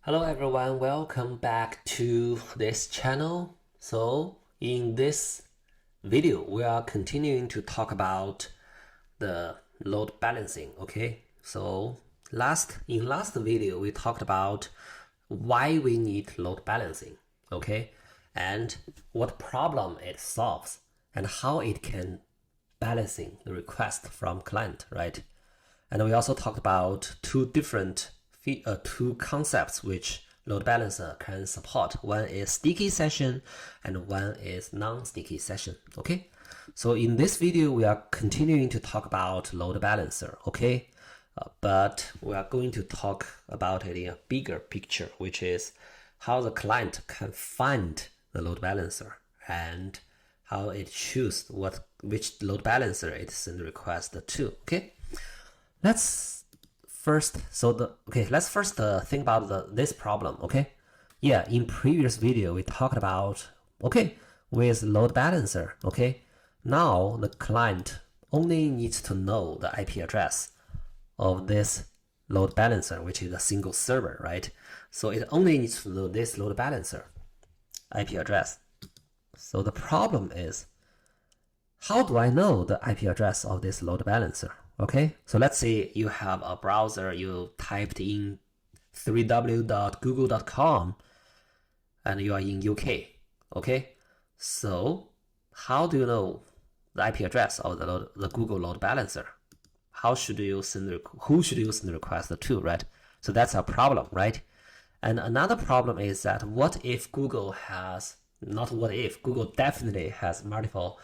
Hello everyone, welcome back to this channel. So in this video, we are continuing to talk about the load balancing, okay? So in last video, we talked about why we need load balancing, okay? And what problem it solves and how it can balancing the request from client, right? And we also talked about two concepts which load balancer can support. One is sticky session and one is non-sticky session, okay? So in this video, we are continuing to talk about load balancer, okay? But we are going to talk about it in a bigger picture, which is how the client can find the load balancer and how it choose which load balancer it send the request to, okay? Let's first think about this problem, okay? Yeah, in previous video we talked about, okay, with load balancer, okay? Now the client only needs to know the IP address of this load balancer, which is a single server, right? So it only needs to know this load balancer IP address. So the problem is, how do I know the IP address of this load balancer? Okay, so let's say you have a browser, you typed in www.google.com and you are in UK, okay? So how do you know the IP address of the Google load balancer? Who should you send the request to, right? So that's a problem, right? And another problem is that Google definitely has multiple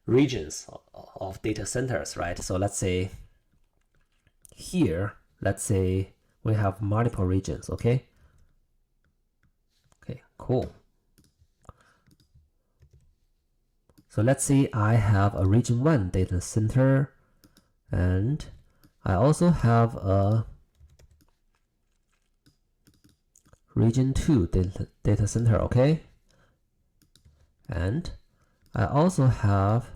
regions of data centers, right? So let's say here, we have multiple regions, okay? Okay, cool. So let's say I have a region 1 data center and I also have a region 2 data center, okay? And I also have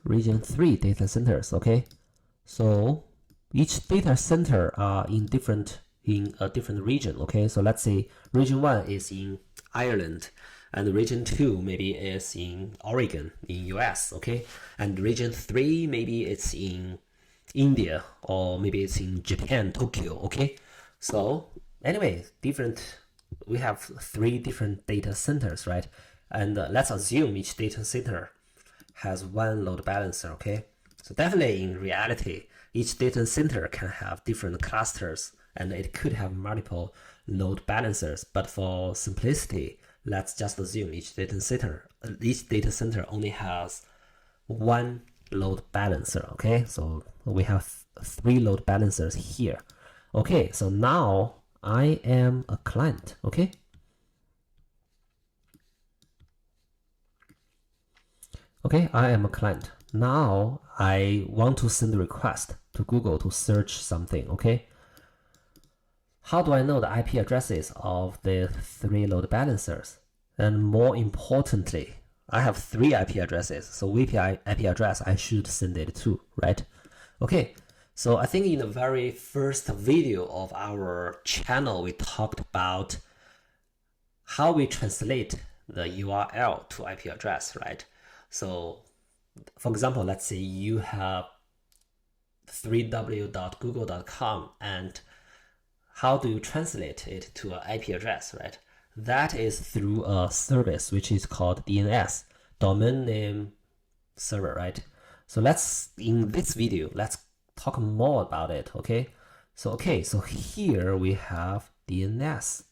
region 3 data centers, okay? So each data center are in a different region, okay? So let's say region 1 is in Ireland and region 2 maybe is in Oregon in US, okay? And region 3 maybe it's in India or maybe it's in Japan, Tokyo, okay? So anyway, we have 3 different data centers, right? And let's assume each data center has one load balancer, okay? So definitely in reality, each data center can have different clusters and it could have multiple load balancers. But for simplicity, let's just assume each data center only has one load balancer, okay? So we have 3 load balancers here. Okay, so now I am a client, okay? Okay, I am a client. Now I want to send a request to Google to search something, okay? How do I know the IP addresses of the 3 load balancers? And more importantly, I have 3 IP addresses, so which IP address I should send it to, right? Okay, so I think in the very first video of our channel, we talked about how we translate the URL to IP address, right? So for example, let's say you have www.google.com and how do you translate it to an IP address, right? That is through a service which is called DNS, domain name server, right? So in this video, let's talk more about it, okay? So here we have DNS.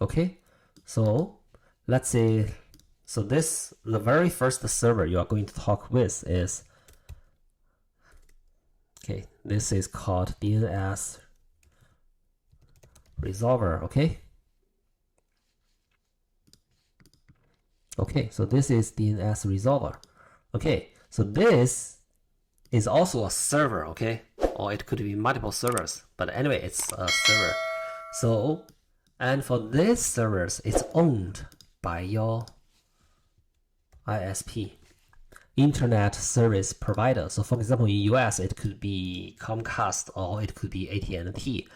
Okay, so let's say, the very first server you are going to talk with is, okay, this is called DNS resolver, okay? Okay, so this is DNS resolver. Okay, so this is also a server, okay? or it could be multiple servers. But anyway, it's a server. So, and for these servers, it's owned by your ISP, Internet Service Provider. So for example, in US, it could be Comcast, or it could be AT&T,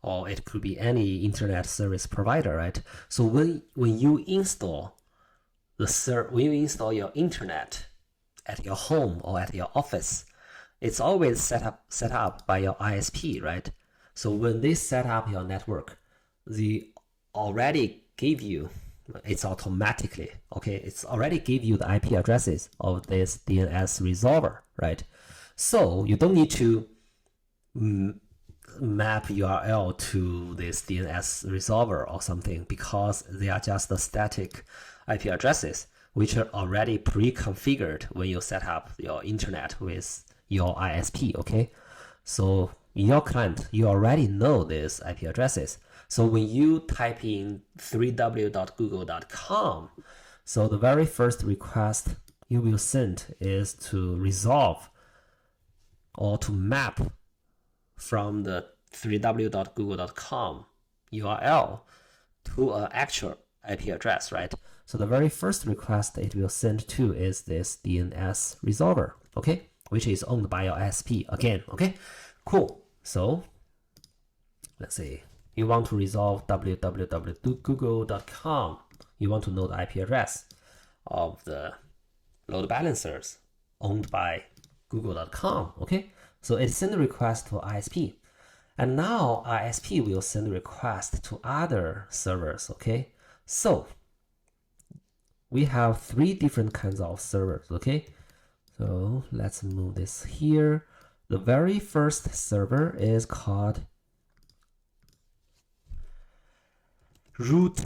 or it could be any internet service provider, right? So when you install when you install your internet at your home or at your office, it's always set up by your ISP, right? So when they set up your network, they already give you, it's automatically, okay, it's already give you the IP addresses of this DNS resolver, right? So you don't need to map URL to this DNS resolver or something, because they are just the static IP addresses which are already pre-configured when you set up your internet with your ISP, okay? So in your client, you already know these IP addresses. So when you type in www.google.com, so the very first request you will send is to resolve or to map from the www.google.com URL to an actual IP address, right? So the very first request it will send to is this DNS resolver, okay, which is owned by your ISP again, okay? Cool. So let's say you want to resolve www.google.com. You want to know the IP address of the load balancers owned by google.com, okay? So it sends a request to ISP. And now ISP will send a request to other servers, okay? So we have 3 different kinds of servers, okay? So let's move this here. The very first server is called root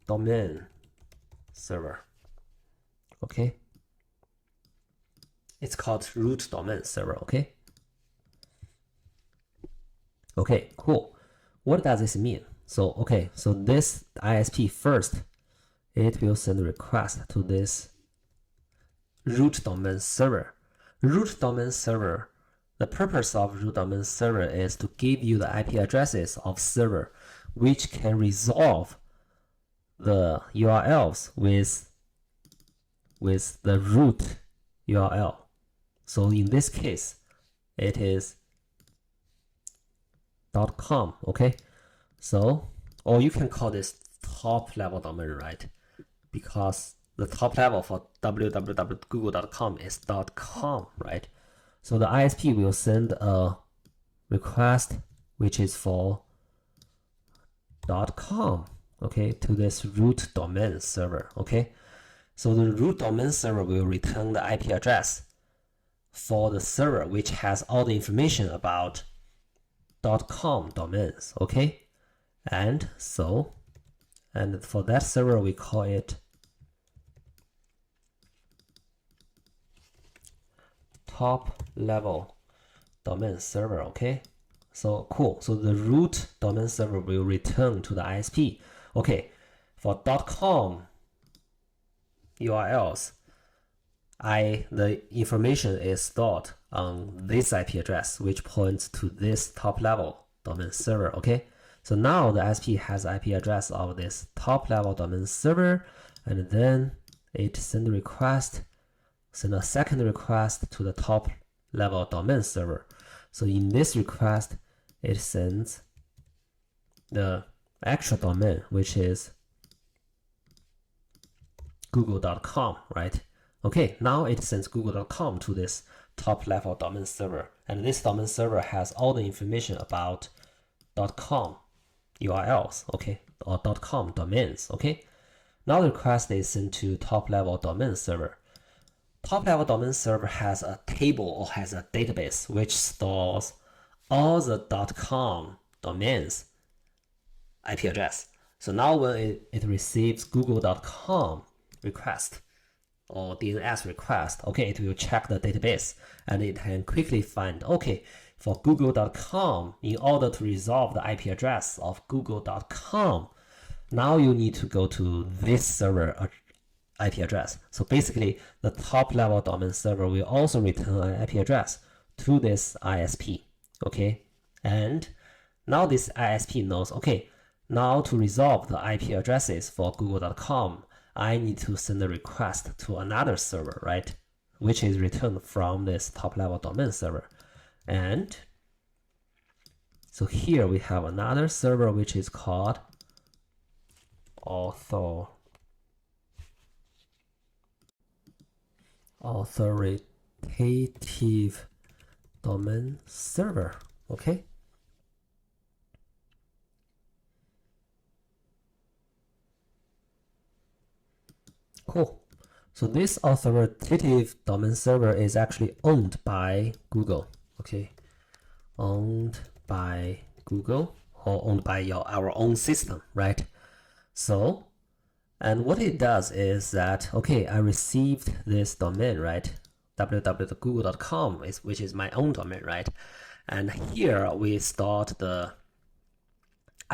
domain server, okay? It's called root domain server, okay? Okay, cool. What does this mean? So, okay, so this ISP first, it will send a request to this root domain server. Root domain server, the purpose of root domain server is to give you the IP addresses of server which can resolve the URLs with the root URL. So in this case, it is .com, okay? So, or you can call this top level domain, right? Because the top level for www.google.com is .com, right? So the ISP will send a request which is for .com, okay, to this root domain server, okay? So the root domain server will return the IP address for the server which has all the information about .com domains, okay? And so, and for that server we call it top level domain server, okay? So cool. So the root domain server will return to the ISP. Okay, for .com URLs, the information is stored on this IP address, which points to this top level domain server, okay? So now the ISP has IP address of this top level domain server, and then it send a second request to the top level domain server. So in this request, it sends the actual domain, which is google.com, right? Okay, now it sends google.com to this top level domain server, and this domain server has all the information about .com URLs, okay, or .com domains, okay? Now the request is sent to top level domain server. Top level domain server has a table or has a database which stores all the .com domains IP address. So now when it receives google.com request or DNS request, okay, it will check the database and it can quickly find, okay, for google.com, in order to resolve the IP address of google.com, now you need to go to this server IP address. So basically, the top level domain server will also return an IP address to this ISP, okay? And now this ISP knows, okay, now to resolve the IP addresses for google.com, I need to send a request to another server, right? Which is returned from this top-level domain server. And so here we have another server which is called authoritative domain server, okay? Cool. So this authoritative domain server is actually owned by Google, okay? Owned by Google or owned by our own system, right? So, and what it does is that, okay, I received this domain, right? www.google.com, which is my own domain, right? And here we stored the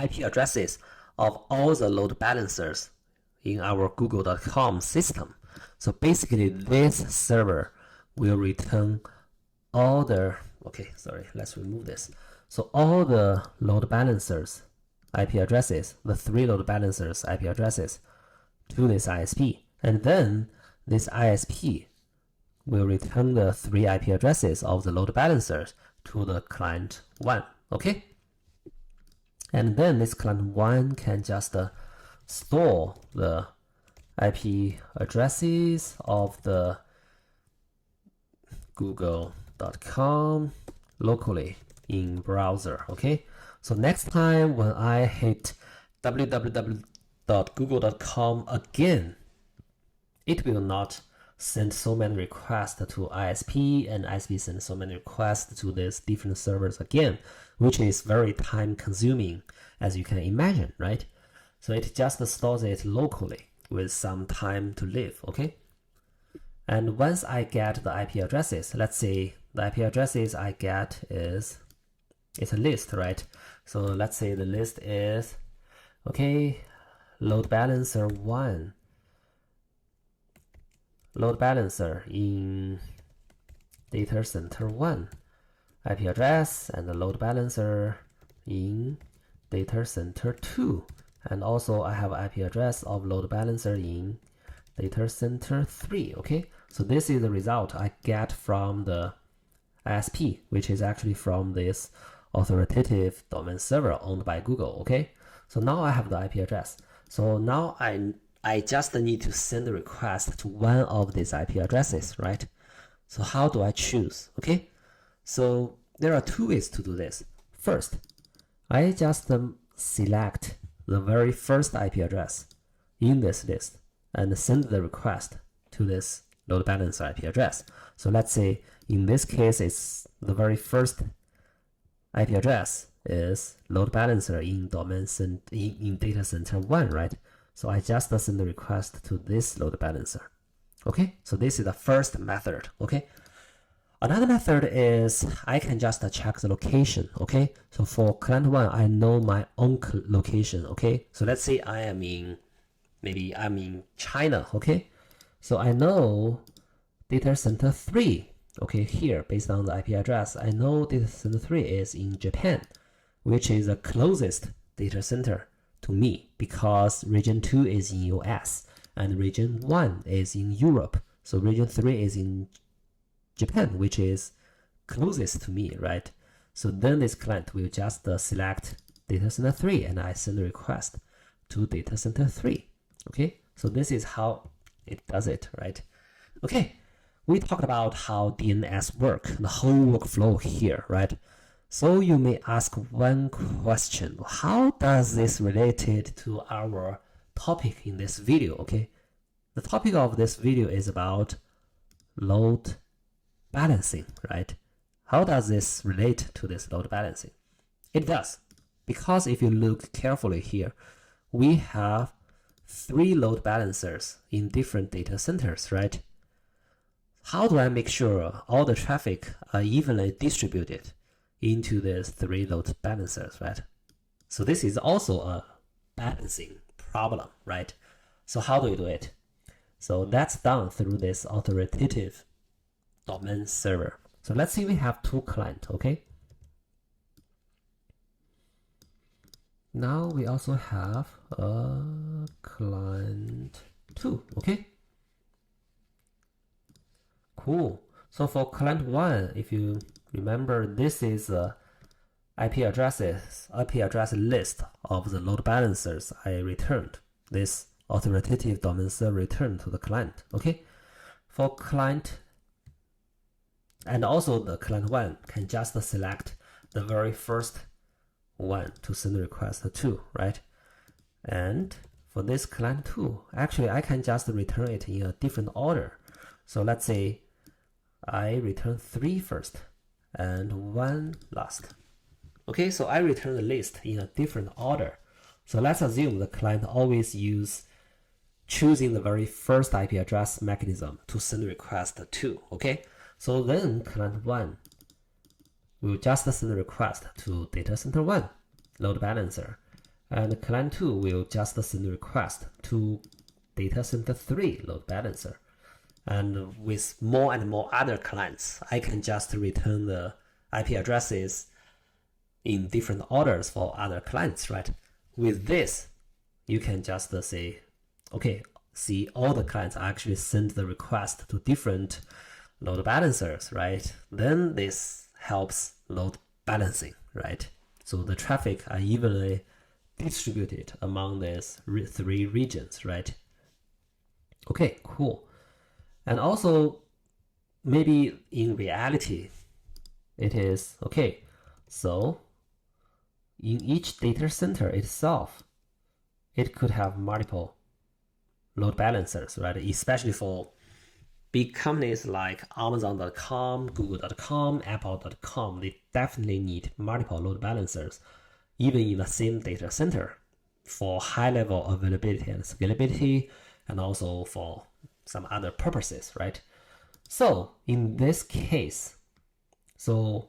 IP addresses of all the load balancers in our google.com system. So basically this server will return all the, okay, sorry, let's remove this. So all the load balancers IP addresses, the 3 load balancers IP addresses to this ISP. And then this ISP will return the 3 IP addresses of the load balancers to the client 1, okay? And then this client 1 can just store the IP addresses of the google.com locally in browser, okay? So next time when I hit www.google.com again, it will not send so many requests to ISP and ISP send so many requests to these different servers again, which is very time consuming, as you can imagine, right? So it just stores it locally with some time to live, okay? And once I get the IP addresses, let's say the IP addresses I get is, it's a list, right? So let's say the list is, okay, load balancer 1, load balancer in data center 1, IP address, and the load balancer in data center 2. And also I have IP address of load balancer in data center 3, okay? So this is the result I get from the ISP, which is actually from this authoritative domain server owned by Google, okay? So now I have the IP address. So now I just need to send a request to one of these IP addresses, right? So how do I choose, okay? So there are 2 ways to do this. First, I just select the very first IP address in this list and send the request to this load balancer IP address. So let's say in this case, it's the very first IP address is load balancer in in data center 1, right? So I just send the request to this load balancer. Okay, so this is the first method. Okay, another method is I can just check the location. Okay, so for client 1, I know my own location. Okay, so let's say I am in, maybe I'm in China. Okay, so I know data center 3. Okay, here based on the IP address, I know data center 3 is in Japan, which is the closest data center to me because region 2 is in US and region 1 is in Europe. So region 3 is in Japan, which is closest to me, right? So then this client will just select data center 3 and I send a request to data center 3. Okay, so this is how it does it, right? Okay, we talked about how DNS work, the whole workflow here, right? So you may ask one question: how does this relate to our topic in this video? Okay, the topic of this video is about load balancing, right? How does this relate to this load balancing? It does, because if you look carefully here, we have 3 load balancers in different data centers, right? How do I make sure all the traffic are evenly distributed into these 3 load balancers, right? So this is also a balancing problem, right? So how do we do it? So that's done through this authoritative domain server. So let's say we have two clients, okay? Now we also have a client 2, okay? Cool. So for client 1, if you remember, this is a IP address list of the load balancers I returned. This authoritative domain server returned to the client, okay? For client, and also the client 1 can just select the very first one to send the request to, right? And for this client 2, actually I can just return it in a different order. So let's say I return 3 first and 1 last. Okay, so I return the list in a different order. So let's assume the client always use choosing the very first IP address mechanism to send request to, okay? So then client 1 will just send a request to data center 1 load balancer, and client 2 will just send a request to data center 3 load balancer. And with more and more other clients, I can just return the IP addresses in different orders for other clients, right? With this, you can just say, okay, see all the clients actually send the request to different load balancers, right? Then this helps load balancing, right? So the traffic are evenly distributed among these 3 regions, right? Okay, cool. And also, maybe in reality, it is, okay, so in each data center itself, it could have multiple load balancers, right? Especially for big companies like Amazon.com, Google.com, Apple.com, they definitely need multiple load balancers, even in the same data center, for high-level availability and scalability, and also for some other purposes, right? So in this case, so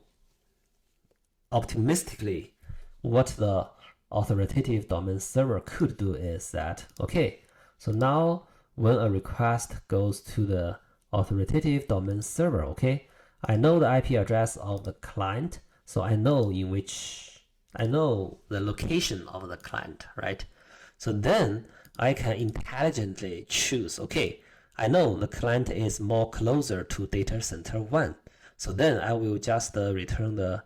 optimistically, what the authoritative domain server could do is that, okay, so now when a request goes to the authoritative domain server, okay, I know the IP address of the client, so I know the location of the client, right? So then I can intelligently choose, okay, I know the client is more closer to data center 1. So then I will just return the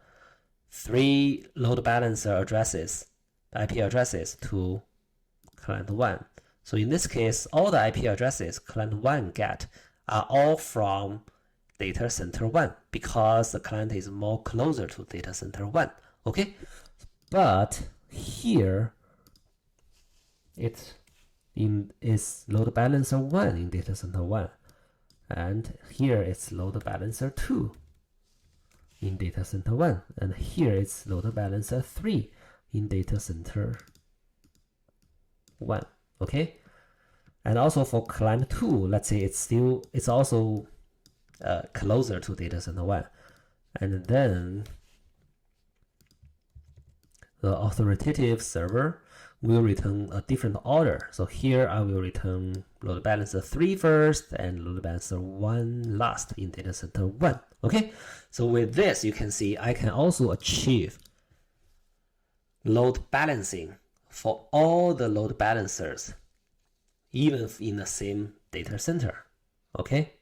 3 load balancer addresses, IP addresses to client 1. So in this case, all the IP addresses client 1 get are all from data center 1 because the client is more closer to data center 1. Okay, but here it is load balancer 1 in data center 1, and here it's load balancer 2 in data center 1, and here it's load balancer 3 in data center 1. Okay, and also for client 2, let's say it's also closer to data center 1, and then the authoritative server will return a different order. So here I will return load balancer 3 first and load balancer 1 last in data center 1. Okay, so with this you can see I can also achieve load balancing for all the load balancers, even in the same data center. Okay,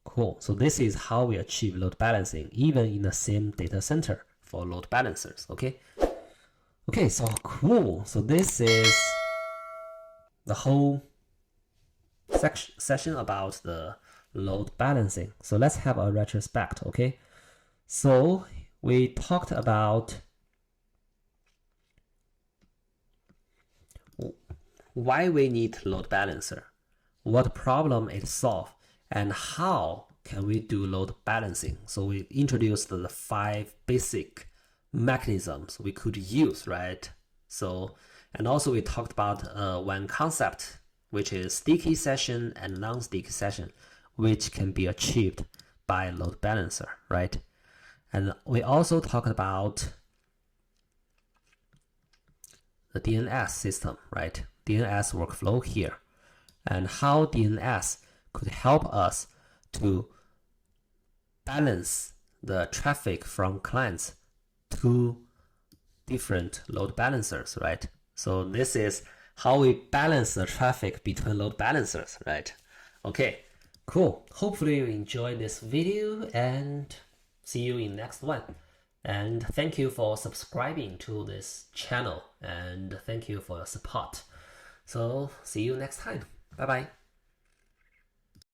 cool. So this is how we achieve load balancing even in the same data center for load balancers. Okay, so cool. So this is the whole session about the load balancing. So let's have a retrospect. Okay, so we talked about why we need load balancer, what problem it solves, and how can we do load balancing. So we introduced the 5 basic mechanisms we could use, right? So, and also we talked about one concept, which is sticky session and non-sticky session, which can be achieved by load balancer, right? And we also talked about the DNS system, right? DNS workflow here, and how DNS could help us to balance the traffic from clients to different load balancers, right? So this is how we balance the traffic between load balancers, right? Okay, cool. Hopefully you enjoyed this video and see you in next one. And thank you for subscribing to this channel and thank you for your support. So see you next time. Bye bye.